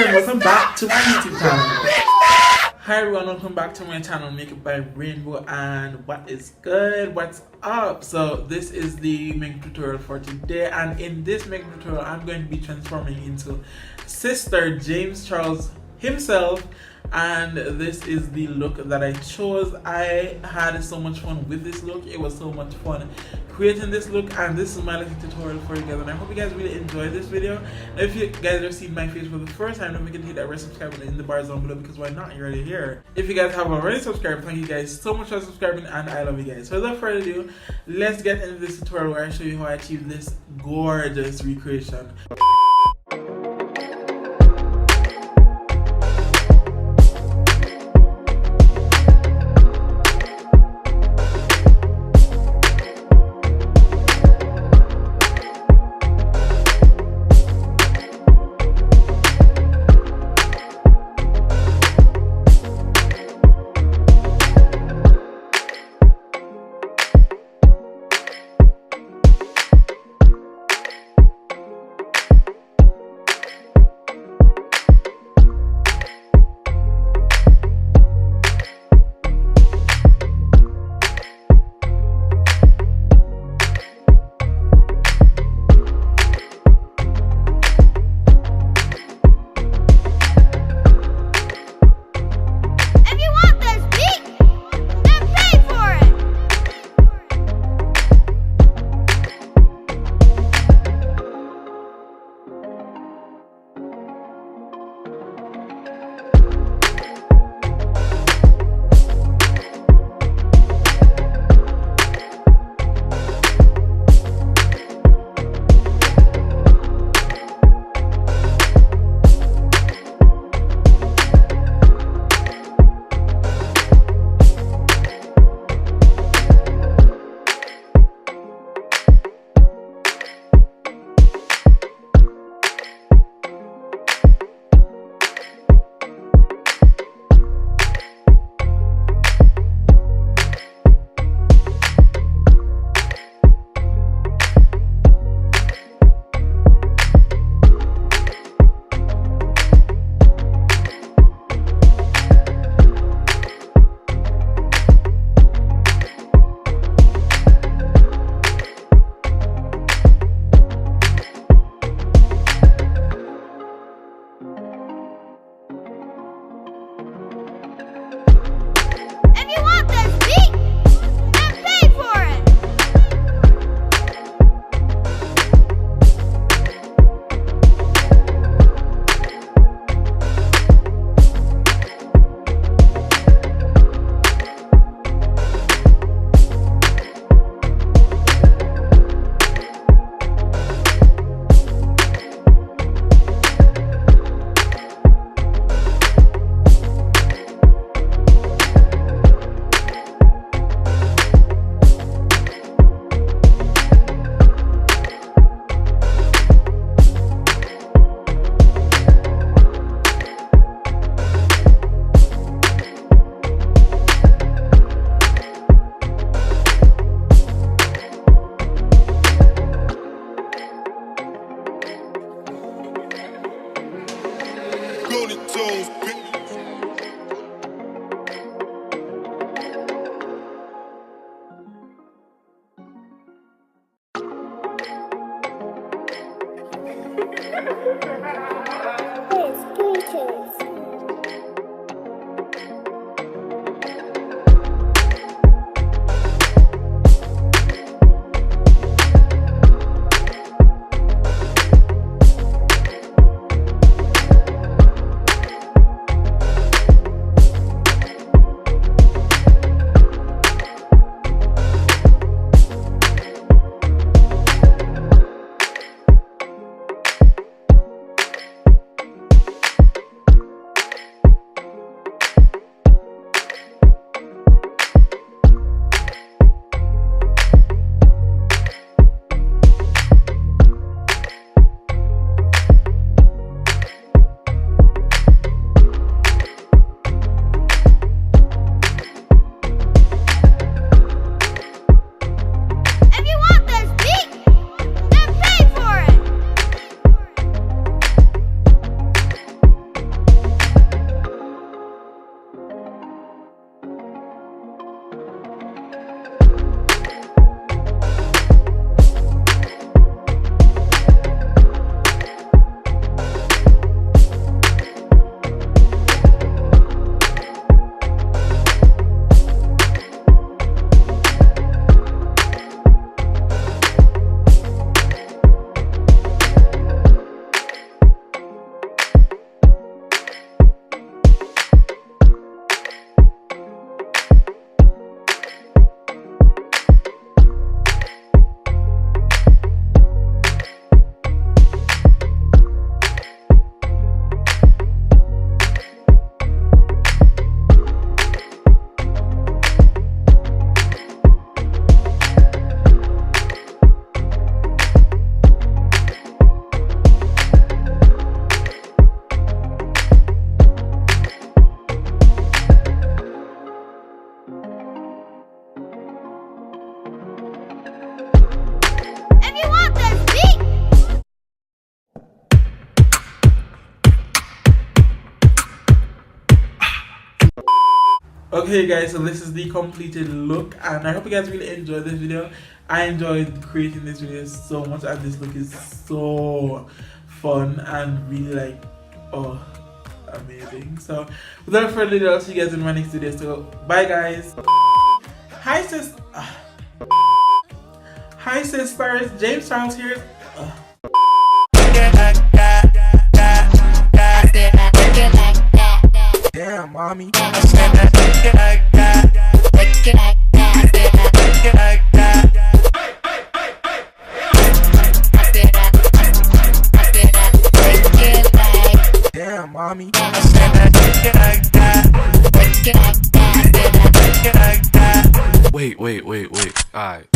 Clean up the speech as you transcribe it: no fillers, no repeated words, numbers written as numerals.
everyone, welcome back to my YouTube channel. Hi everyone, welcome back to my channel Makeup by Rainbow, and what is good, what's up? So this is the makeup tutorial for today, and in this makeup tutorial I'm going to be transforming into Sister James Charles himself, and this is the look that I chose. I had so much fun with this look. It was so much fun creating this look, and this is my little tutorial for you guys, and I hope you guys really enjoyed this video. Now, if you guys are seeing my face for the first time, don't forget to hit that red subscribe button in the bar down below, because why not, you're already here. If you guys have already subscribed, thank you guys so much for subscribing, and I love you guys. So without further ado, let's get into this tutorial where I show you how I achieved this gorgeous recreation. Okay guys, so this is the completed look and I hope you guys really enjoyed this video. I enjoyed creating this video so much and this look is so fun and really like, oh, amazing. So without further ado, I'll see you guys in my next video. So bye guys. Hi sisters, James Charles here. Damn, mommy. Damn, mommy. Wait. Alright.